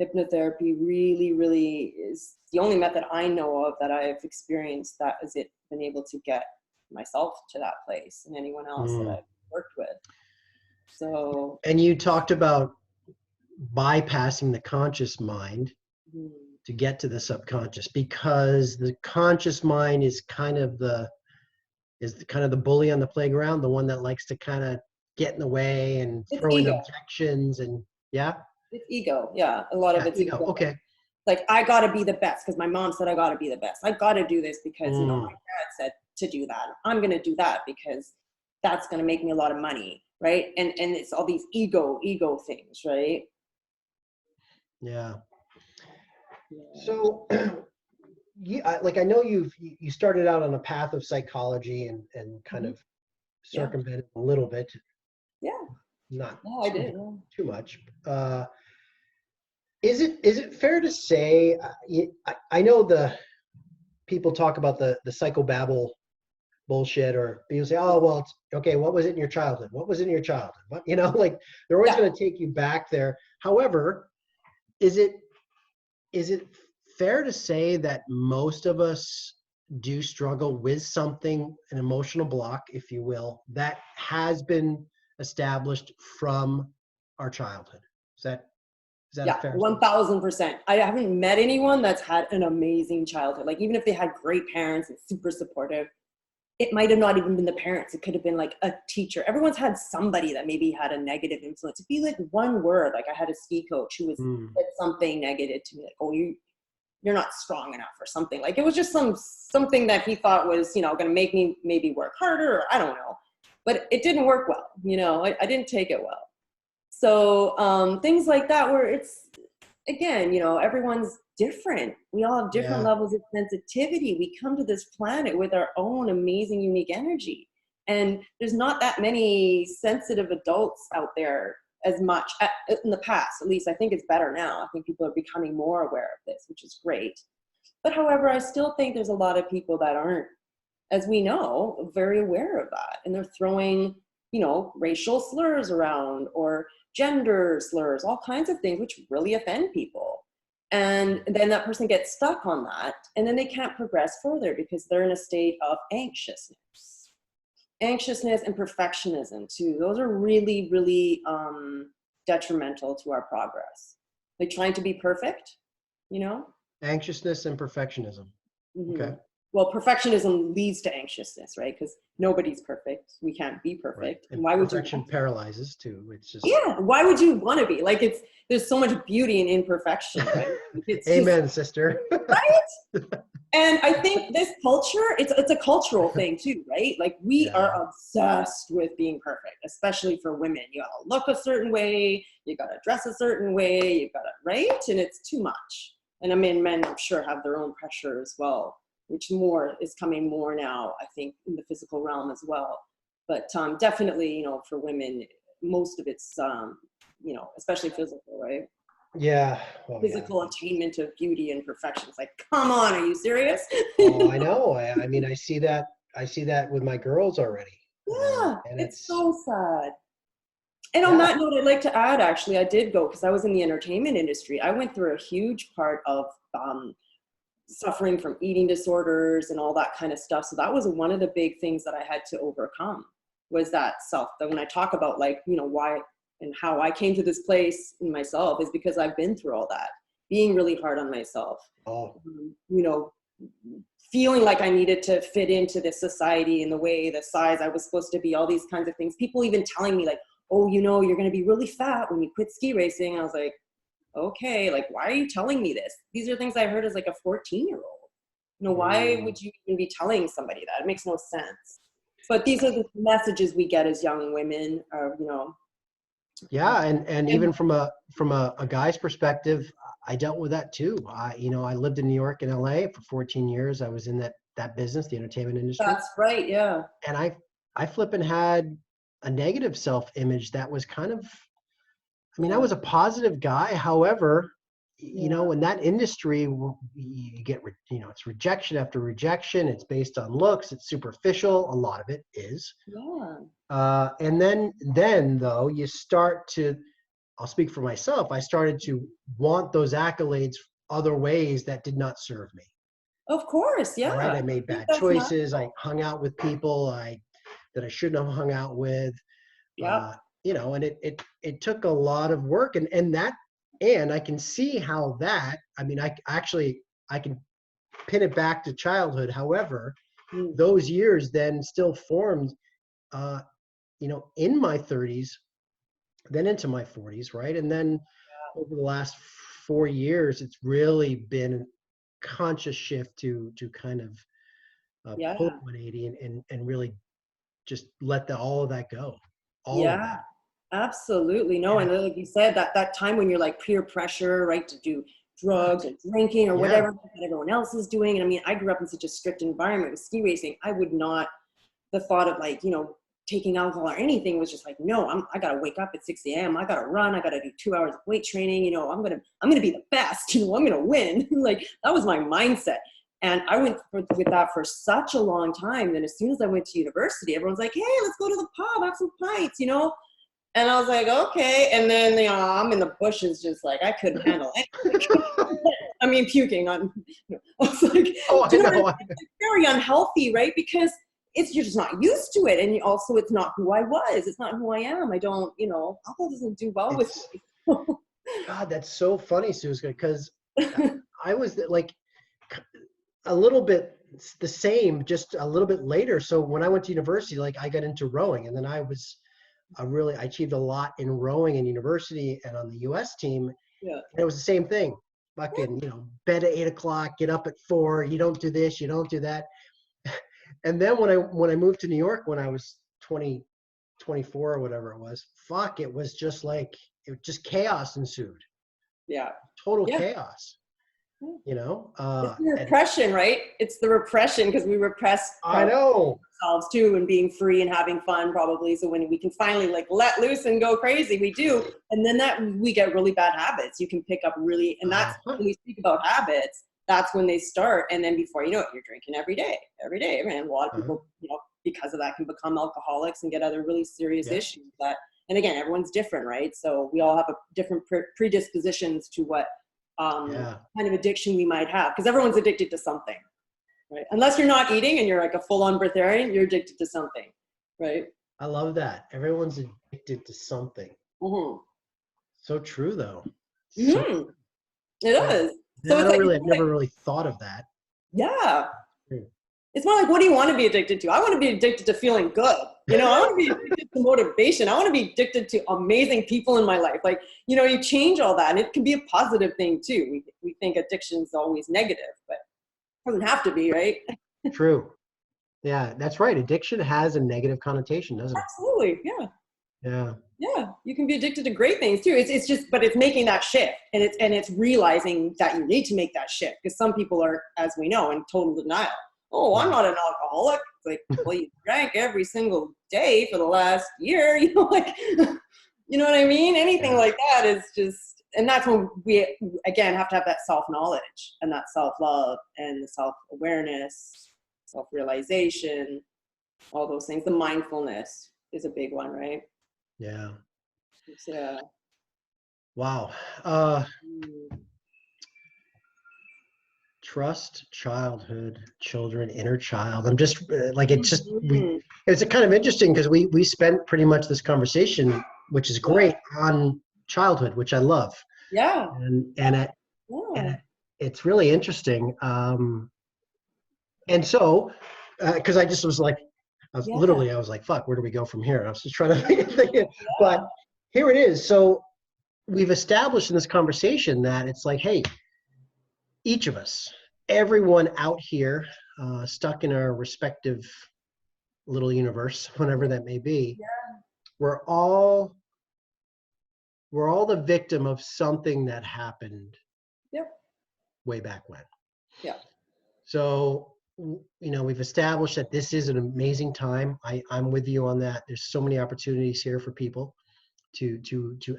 hypnotherapy really, really is the only method I know of that I've experienced that has been able to get myself to that place, and anyone else that I've worked with. So. And you talked about bypassing the conscious mind to get to the subconscious, because the conscious mind is kind of the bully on the playground, the one that likes to kind of get in the way and throw in objections, and it's ego. Yeah, a lot of it's ego. Okay. Like, I got to be the best because my mom said I got to be the best. I got to do this because my dad said to do that. I'm going to do that because that's going to make me a lot of money, right? And it's all these ego things, right? Yeah. So, I know you started out on a path of psychology and kind of circumvented a little bit. Yeah. Not I did. too much. Is it fair to say? I know the people talk about the psychobabble bullshit, or people say, oh, well, it's okay. What was it in your childhood? What was it in your childhood? What, like they're always going to take you back there. However, is it fair to say that most of us do struggle with something, an emotional block, if you will, that has been established from our childhood? Is that a fair 1,000%. I haven't met anyone that's had an amazing childhood. Like, even if they had great parents and super supportive, it might have not even been the parents. It could have been like a teacher. Everyone's had somebody that maybe had a negative influence. It'd be like one word. Like, I had a ski coach who was said something negative to me, like, oh, you're not strong enough or something. Like, it was just something that he thought was, going to make me maybe work harder, or I don't know. But it didn't work well. I didn't take it well. So things like that, where it's, again, everyone's different. We all have different levels of sensitivity. We come to this planet with our own amazing, unique energy. And there's not that many sensitive adults out there as much in the past. At least I think it's better now. I think people are becoming more aware of this, which is great. But however, I still think there's a lot of people that aren't, as we know, very aware of that. And they're throwing, racial slurs around or gender slurs, all kinds of things, which really offend people. And then that person gets stuck on that. And then they can't progress further because they're in a state of anxiousness. Anxiousness and perfectionism too. Those are really, really detrimental to our progress. Like trying to be perfect, Anxiousness and perfectionism. Mm-hmm. Okay. Well, perfectionism leads to anxiousness, right? Because nobody's perfect. We can't be perfect. Right. And why would perfection paralyzes too. It's just why would you want to be? Like there's so much beauty in imperfection, right? It's Amen, sister. right? And I think this culture, it's a cultural thing too, right? Like we are obsessed with being perfect, especially for women. You gotta look a certain way, you gotta dress a certain way, you gotta, right? And it's too much. And I mean, men, I'm sure, have their own pressure as well, which more is coming more now, I think, in the physical realm as well. But definitely, for women, most of it's, especially physical, right? Yeah. Physical attainment of beauty and perfection. It's like, come on, are you serious? Oh, I know. I mean, I see that with my girls already. Yeah, And it's so sad. And on that note, I'd like to add, actually, I did go, because I was in the entertainment industry. I went through a huge part of suffering from eating disorders and all that kind of stuff. So that was one of the big things that I had to overcome, was that that when I talk about why and how I came to this place in myself is because I've been through all that, being really hard on myself, feeling like I needed to fit into this society in the way, the size I was supposed to be, all these kinds of things. People even telling me like, oh, you're going to be really fat when you quit ski racing. I was like, okay, like, why are you telling me this? These are things I heard as like a 14-year-old. Why would you even be telling somebody that? It makes no sense. But these are the messages we get as young women, Yeah, and even from a guy's perspective, I dealt with that too. I lived in New York and LA for 14 years. I was in that business, the entertainment industry. That's right, yeah. And I flipping had a negative self-image that was kind of, I was a positive guy. However, in that industry, you get, it's rejection after rejection. It's based on looks. It's superficial. A lot of it is. Yeah. And then though, you start to, I'll speak for myself. I started to want those accolades other ways that did not serve me. Of course, yeah. Right? I made bad choices. I hung out with people that I shouldn't have hung out with. Yeah. And it took a lot of work, and I can see how that, I can pin it back to childhood. However, those years then still formed, in my 30s, then into my 40s, right? And then over the last 4 years, it's really been a conscious shift to kind of pull 180 and really just let all of that go. All of that. Absolutely. No, and like you said, that time when you're like peer pressure, right, to do drugs or drinking or whatever that everyone else is doing. And I mean, I grew up in such a strict environment with ski racing. I would not, the thought of like, taking alcohol or anything was just like, no, I gotta wake up at 6 a.m. I gotta run. I gotta do 2 hours of weight training. I'm gonna be the best. I'm gonna win. Like that was my mindset. And I went with that for such a long time. Then as soon as I went to university, everyone's like, hey, let's go to the pub, have some pints, And I was like, okay. And then, I'm in the bushes just like, I couldn't handle it. Puking on, I was like, it's very unhealthy, right? Because you're just not used to it. And also it's not who I was. It's not who I am. I don't, alcohol doesn't do well with me. God, that's so funny, Suzka, because I was like a little bit the same, just a little bit later. So when I went to university, like I got into rowing, and then I achieved a lot in rowing in university and on the US team. Yeah. And it was the same thing. Fucking, bed at 8 o'clock, get up at 4, you don't do this, you don't do that. And then when I moved to New York when I was 24 or whatever it was, it was just like, just chaos ensued. Yeah. Total chaos. you know? It's the repression, right? It's the repression because we repress I know. ourselves too, and being free and having fun probably. So when we can finally like let loose and go crazy, we do. And then that we get really bad habits. You can pick up really, and that's when we speak about habits, that's when they start. And then before you know it, you're drinking every day. And a lot of people, you know, because of that can become alcoholics and get other really serious issues that, and again, everyone's different, right? So we all have a different predispositions to what kind of addiction we might have, because everyone's addicted to something, right? Unless you're not eating and you're like a full-on breatharian, you're addicted to something, right? I love that. Everyone's addicted to something. So true, though. It is. So it's I've never really thought of that. Yeah. It's more like, what do you want to be addicted to? I want to be addicted to feeling good. You know, I want to be addicted to motivation. I want to be addicted to amazing people in my life. Like, you know, you change all that and it can be a positive thing too. We think addiction is always negative, but it doesn't have to be, right? True. Yeah, that's right. Addiction has a negative connotation, doesn't it? Absolutely. Yeah. Yeah. Yeah. You can be addicted to great things too. It's just, but it's making that shift and it's realizing that you need to make that shift, because some people are, as we know, in total denial. Oh, I'm not an alcoholic. It's like, well, you drank every single day for the last year, you know, like, you know what I mean? Anything like that is just, and that's when we, again, have to have that self-knowledge and that self-love and the self-awareness, self-realization, all those things. The mindfulness is a big one, right? Yeah. Yeah. Wow. Trust, childhood, children, inner child. I'm just like, it's just, it's kind of interesting because we spent pretty much this conversation, which is great, on childhood, which I love. Yeah. And it's really interesting. And so, because I just was like, I was like, fuck, where do we go from here? And I was just trying to think, but here it is. So we've established in this conversation that it's like, hey, each of us, everyone out here, stuck in our respective little universe, whatever that may be, we're all the victim of something that happened way back when. Yeah. So, you know, we've established that this is an amazing time. I'm with you on that. There's so many opportunities here for people to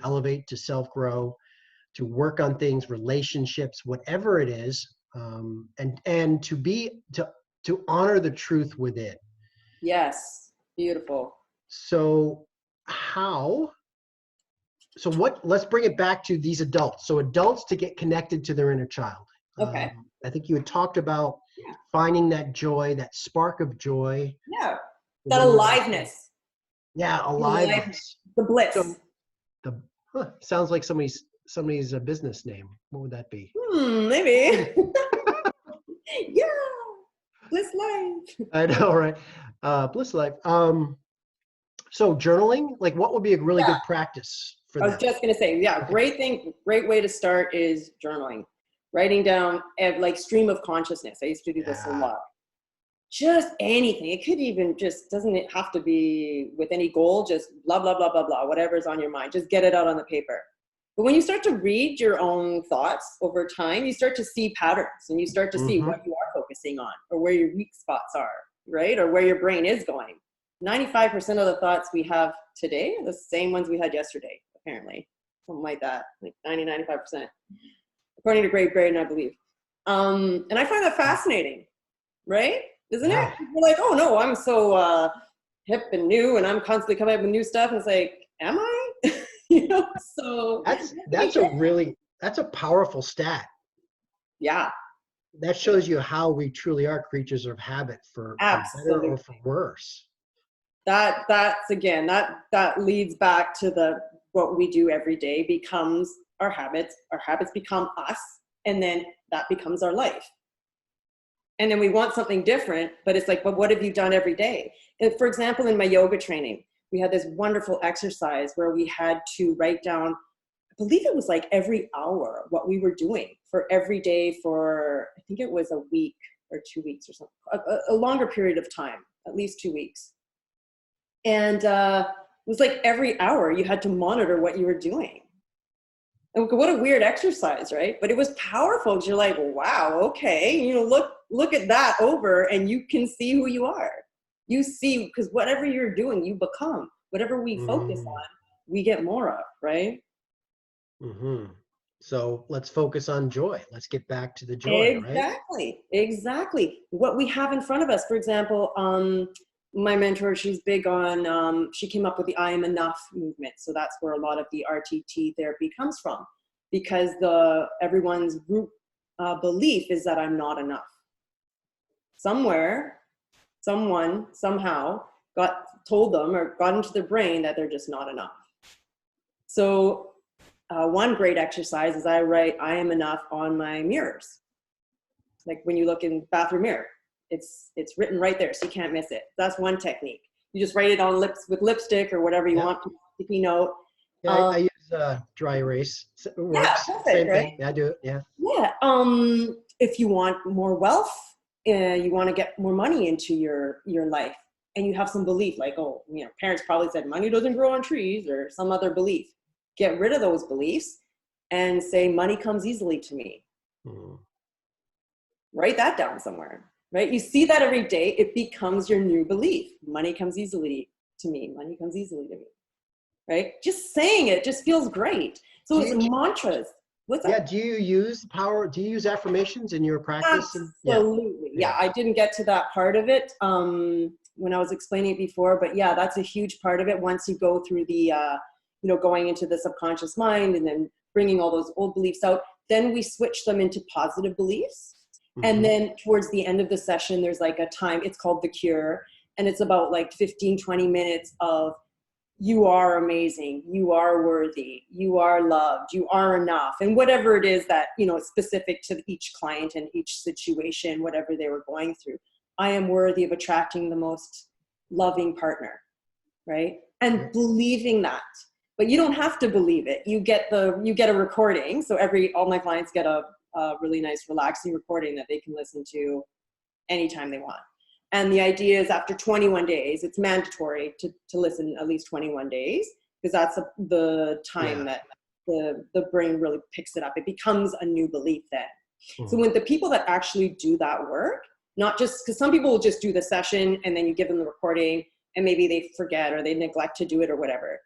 elevate, to self-grow, to work on things, relationships, whatever it is, and to honor the truth within. Yes. Beautiful. So let's bring it back to these adults. So adults, to get connected to their inner child. Okay. I think you had talked about finding that joy, that spark of joy. Yeah. That aliveness. Yeah, aliveness. The bliss. So sounds like somebody's business name. What would that be? Maybe. Yeah. Bliss life. I know, right? Bliss life. So journaling, like, what would be a really good practice for that? I was just going to say, great way to start is journaling. Writing down like stream of consciousness. I used to do this a lot. Just anything. It could even doesn't it have to be with any goal, just blah, blah, blah, blah, blah, whatever's on your mind. Just get it out on the paper. But when you start to read your own thoughts over time, you start to see patterns and you start to see what you are focusing on or where your weak spots are, right? Or where your brain is going. 95% of the thoughts we have today are the same ones we had yesterday, apparently. Something like that, like 95%, according to Great Britain, I believe. And I find that fascinating, right? Isn't it? You're like, oh no, I'm so hip and new and I'm constantly coming up with new stuff. And it's like, am I? You know, so that's a powerful stat. Yeah. That shows you how we truly are creatures of habit, for better or for worse. That's again, that leads back to what we do every day becomes our habits become us, and then that becomes our life. And then we want something different, but it's like, but what have you done every day? And for example, in my yoga training, we had this wonderful exercise where we had to write down, I believe it was like every hour, what we were doing for every day for, I think it was a week or 2 weeks or something, a longer period of time, at least 2 weeks. And it was like every hour you had to monitor what you were doing. And what a weird exercise, right? But it was powerful because you're like, wow, okay, you know, look at that over, and you can see who you are. You see, because whatever you're doing, you become. Whatever we focus on, we get more of, right? Mm-hmm. So let's focus on joy. Let's get back to the joy, right? Exactly. What we have in front of us. For example, my mentor, she's big on, she came up with the I am enough movement. So that's where a lot of the RTT therapy comes from, because everyone's root belief is that I'm not enough. Somewhere, someone, somehow told them or got into their brain that they're just not enough. So one great exercise is I write I am enough on my mirrors. Like when you look in the bathroom mirror, it's written right there, so you can't miss it. That's one technique. You just write it on lips with lipstick or whatever you want, sticky note. Yeah, I use dry erase. It works. Yeah, perfect, Same right? thing. Yeah, I do it. Yeah. Yeah. If you want more wealth, you want to get more money into your life, and you have some belief like, oh, you know, parents probably said money doesn't grow on trees, or some other belief. Get rid of those beliefs and say money comes easily to me. Write that down somewhere, right? You see that every day, it becomes your new belief. Money comes easily to me. Money comes easily to me, right? Just saying it just feels great. So it's mantras. What's that? Yeah, do you use affirmations in your practice? Absolutely. Yeah, I didn't get to that part of it when I was explaining it before, but yeah, that's a huge part of it. Once you go through the, going into the subconscious mind and then bringing all those old beliefs out, then we switch them into positive beliefs. And then towards the end of the session, there's like a time, it's called the cure. And it's about like 15, 20 minutes of you are amazing, you are worthy, you are loved, you are enough. And whatever it is that, specific to each client and each situation, whatever they were going through, I am worthy of attracting the most loving partner, right? And believing that. But you don't have to believe it. You get a recording. So all my clients get a really nice relaxing recording that they can listen to anytime they want. And the idea is after 21 days, it's mandatory to listen at least 21 days, because that's the time that the brain really picks it up. It becomes a new belief then. So when the people that actually do that work, not just, because some people will just do the session and then you give them the recording and maybe they forget or they neglect to do it or whatever,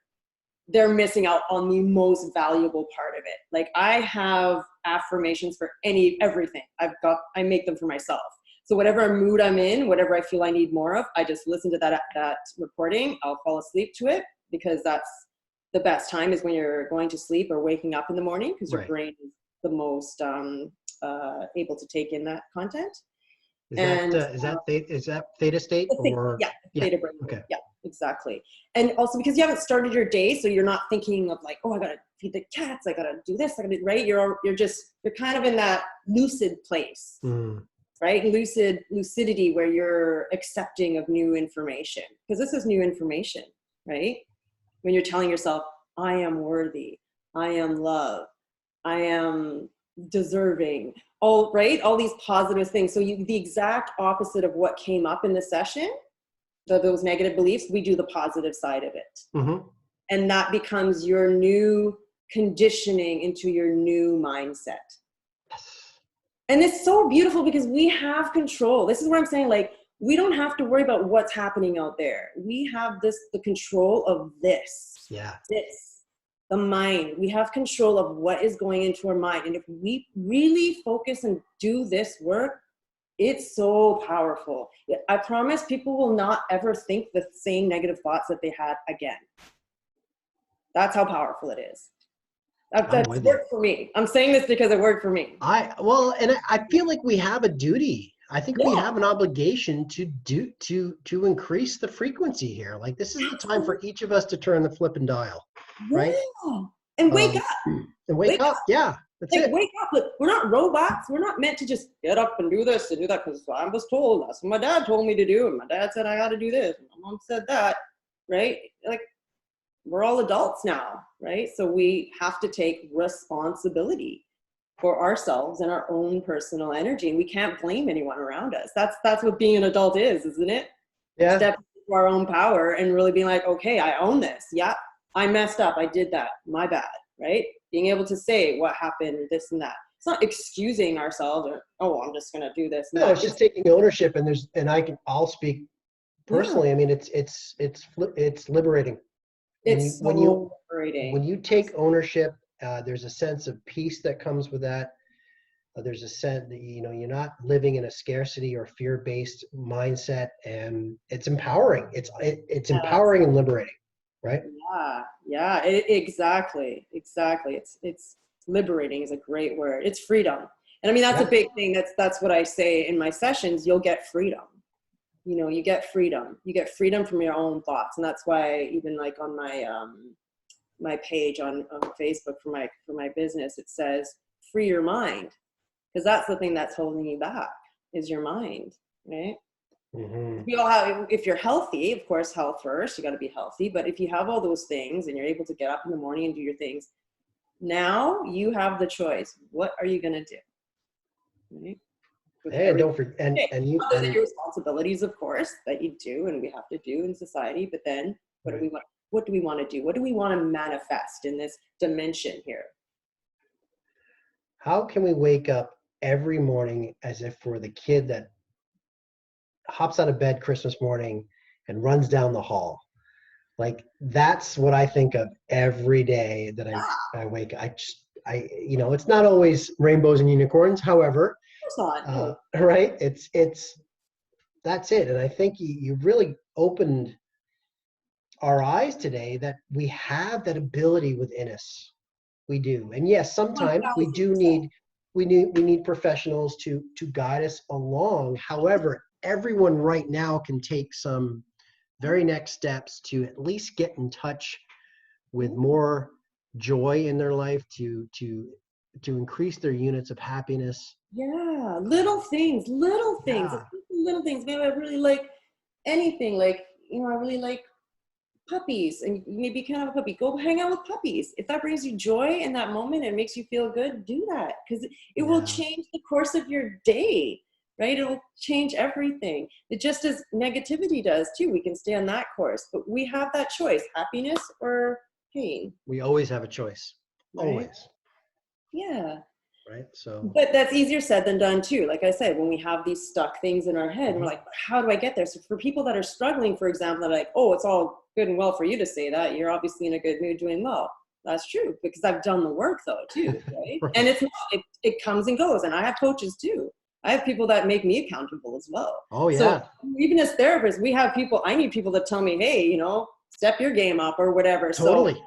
they're missing out on the most valuable part of it. Like I have affirmations for everything. I make them for myself. So whatever mood I'm in, whatever I feel I need more of, I just listen to that recording. I'll fall asleep to it, because that's the best time is when you're going to sleep or waking up in the morning, because your brain is the most able to take in that content. Is that theta state or? Yeah, theta brain. Okay. Yeah, exactly. And also because you haven't started your day, so you're not thinking of like, oh, I gotta feed the cats, I gotta do this, right? You're kind of in that lucid place, right? Lucidity, where you're accepting of new information, because this is new information, right? When you're telling yourself, I am worthy, I am loved, I am deserving, all these positive things. So the exact opposite of what came up in the session, those negative beliefs, we do the positive side of it. And that becomes your new conditioning into your new mindset. And it's so beautiful because we have control. This is where I'm saying, like, we don't have to worry about what's happening out there. We have the control of this. Yeah. The mind. We have control of what is going into our mind. And if we really focus and do this work, it's so powerful. I promise people will not ever think the same negative thoughts that they had again. That's how powerful it is. That's worked for me. I'm saying this because it worked for me. I feel like we have a duty. I think we have an obligation to increase the frequency here. Like, this is the time for each of us to turn the flipping dial, right? And wake up. And wake up. Yeah, that's it. Wake up. Look, we're not robots. We're not meant to just get up and do this and do that because I was told. That's what my dad told me to do. And my dad said I got to do this. And my mom said that, right? Like, we're all adults now, right? So we have to take responsibility for ourselves and our own personal energy. And we can't blame anyone around us. That's what being an adult is, isn't it? Yeah. Step into our own power and really being like, okay, I own this. Yeah, I messed up. I did that. My bad, right? Being able to say what happened, this and that. It's not excusing ourselves or, oh, I'm just going to do this. No, it's just taking ownership, and I'll speak personally. Yeah, I mean, it's liberating. it's so liberating. When you take ownership, there's a sense of peace that comes with that. There's a sense that, you're not living in a scarcity or fear-based mindset, and it's empowering. It's empowering and liberating, right? Yeah, exactly. It's liberating is a great word. It's freedom. And I mean, that's a big thing. That's what I say in my sessions. You'll get freedom. You get freedom. You get freedom from your own thoughts. And that's why even like on my, my page on Facebook for my business, it says, free your mind. Because that's the thing that's holding you back is your mind, right? Mm-hmm. We all have, if you're healthy, of course, health first, you got to be healthy. But if you have all those things and you're able to get up in the morning and do your things, now you have the choice. What are you going to do? Right? And don't forget, and your responsibilities, of course, that you do and we have to do in society. But then what do we want? What do we want to do? What do we want to manifest in this dimension here? How can we wake up every morning as if we're the kid that hops out of bed Christmas morning and runs down the hall? Like, that's what I think of every day that I wake up. It's not always rainbows and unicorns. However, right? That's it. And I think you really opened our eyes today that we have that ability within us. We do. And yes, sometimes we need professionals to guide us along. However, everyone right now can take some very next steps to at least get in touch with more joy in their life, to increase their units of happiness. Yeah, little things. Yeah. Little things. Maybe I really like anything. Like, I really like puppies, and maybe you can have a puppy. Go hang out with puppies. If that brings you joy in that moment and makes you feel good, do that, because it will change the course of your day, right? It'll change everything. It just as negativity does too. We can stay on that course, but we have that choice: happiness or pain. We always have a choice. Right? Always. Yeah. Right. So. But that's easier said than done too. Like I said, when we have these stuck things in our head, we're like, how do I get there? So for people that are struggling, for example, they're like, oh, it's all good and well for you to say that. You're obviously in a good mood, doing well. That's true, because I've done the work though too, right? Right. And it's not, it comes and goes. And I have coaches too. I have people that make me accountable as well. Oh yeah. So even as therapists, I need people that tell me, hey, step your game up or whatever. Totally.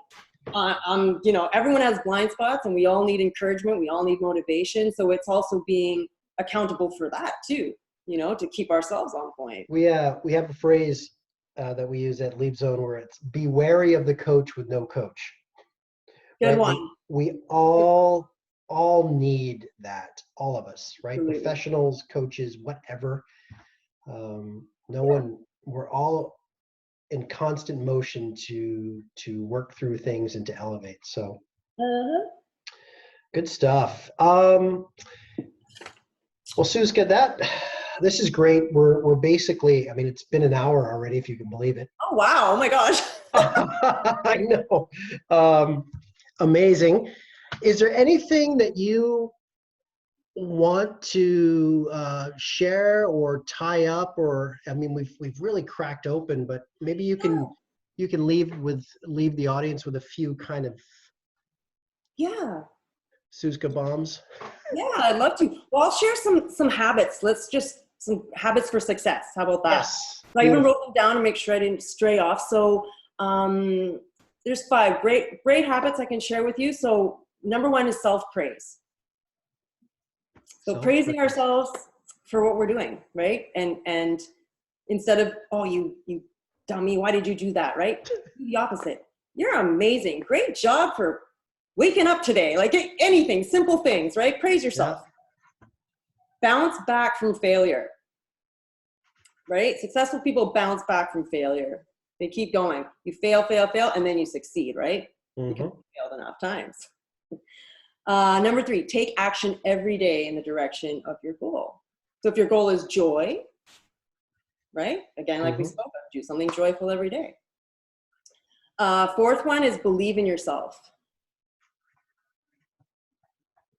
So everyone has blind spots and we all need encouragement. We all need motivation. So it's also being accountable for that too, to keep ourselves on point. We have a phrase that we use at Leap Zone where it's be wary of the coach with no coach. Good right? one. We all need that, all of us, right? Absolutely. Professionals, coaches, whatever. We're all in constant motion to work through things and to elevate. So good stuff. Well, Suzka, this is great. We're basically, I mean, it's been an hour already, if you can believe it. Oh wow. Oh my gosh. I know. Amazing. Is there anything that you want to share or tie up, or I mean, we've really cracked open, but maybe you can leave the audience with a few kind of Suzka bombs. Yeah, I'd love to. Well, I'll share some habits. Some habits for success. How about that? Yes. So I even wrote them down to make sure I didn't stray off. So there's 5 great habits I can share with you. So number 1 is self-praise. So praising ourselves for what we're doing, right? And instead of, oh, you dummy, why did you do that, right? Do the opposite. You're amazing. Great job for waking up today. Like anything, simple things, right? Praise yourself. Yeah. Bounce back from failure, right? Successful people bounce back from failure. They keep going. You fail, and then you succeed, right? Because you failed enough times. Number 3, take action every day in the direction of your goal. So if your goal is joy, right? Again, like we spoke of, do something joyful every day. 4th one is believe in yourself.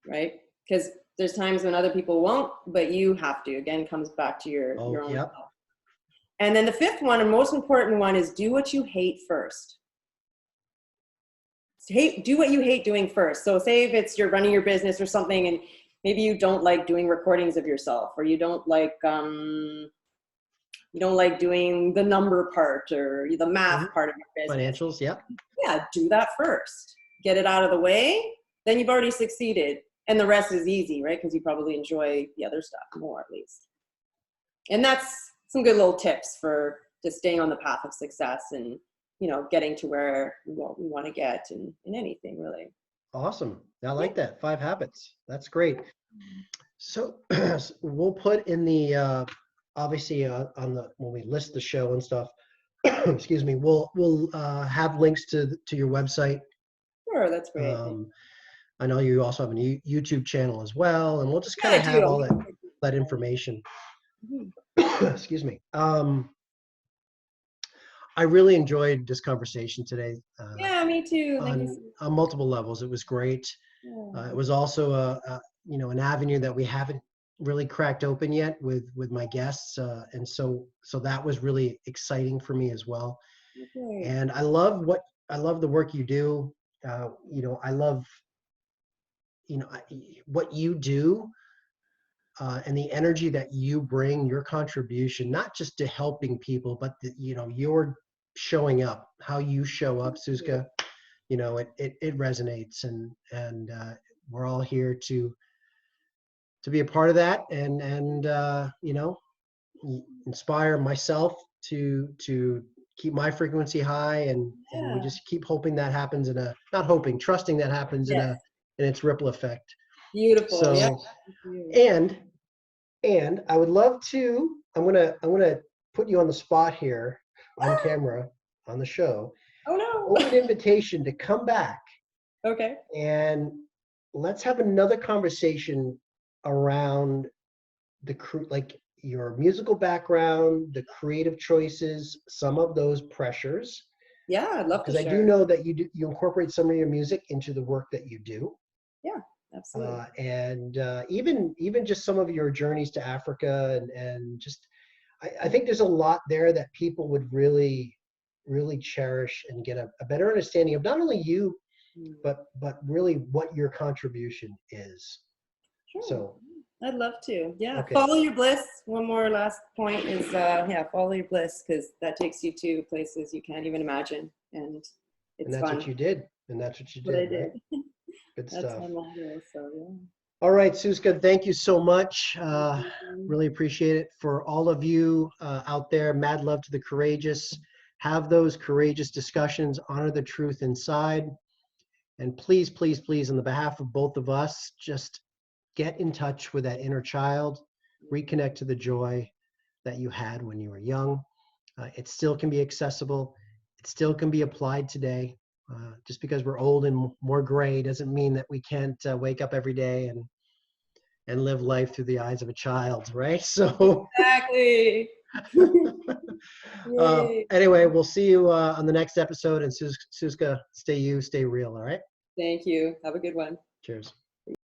right? Because there's times when other people won't, but you have to. Again, it comes back to your own yep. self. And then the fifth one, and most important one, is do what you hate first. Do what you hate doing first. So say if it's you're running your business or something, and maybe you don't like doing recordings of yourself, or you don't like doing the number part or the math part of your business. Financials, yeah. Yeah, do that first. Get it out of the way. Then you've already succeeded. And the rest is easy, right? Because you probably enjoy the other stuff more, at least. And that's some good little tips for just staying on the path of success and, getting to where we want to get in anything, really. Awesome. I like that. 5 habits. That's great. So we'll put in the, obviously when we list the show and stuff, excuse me, we'll have links to your website. Sure, that's great. I know you also have a YouTube channel as well, and we'll just kind of have all that information. Mm-hmm. Excuse me. I really enjoyed this conversation today. Yeah, me too. On multiple levels, it was great. Yeah. It was also an avenue that we haven't really cracked open yet with my guests, and so that was really exciting for me as well. Okay. And I love the work you do. I love what you do. And the energy that you bring, your contribution, not just to helping people, but your showing up, how you show up, Suzka, it resonates, and we're all here to be a part of that, and inspire myself to keep my frequency high, and we just keep hoping that happens trusting that happens in its ripple effect. Beautiful. So, yeah. And I would love to, I'm gonna put you on the spot here on camera on the show. Oh no. Open invitation to come back. Okay. And let's have another conversation around like your musical background, the creative choices, some of those pressures. Yeah, I'd love to share. Because I do know that you incorporate some of your music into the work that you do. Yeah. Absolutely. And even just some of your journeys to Africa, and just I think there's a lot there that people would really, really cherish and get a better understanding of, not only you, but really what your contribution is. Sure. So I'd love to. Yeah. Okay. Follow your bliss. One more last point is follow your bliss, because that takes you to places you can't even imagine, and it's that's fun. what you did, and that's what you did. What I did. Right? Good stuff. That's my motto, so yeah. All right, Suzka, thank you so much. Really appreciate it. For all of you out there, mad love to the courageous. Have those courageous discussions, honor the truth inside. And please, please, please, on the behalf of both of us, just get in touch with that inner child, reconnect to the joy that you had when you were young. It still can be accessible. It still can be applied today. Just because we're old and more gray doesn't mean that we can't wake up every day and live life through the eyes of a child, right? So exactly. Anyway, we'll see you on the next episode. And Suzka, stay you, stay real. All right. Thank you. Have a good one. Cheers.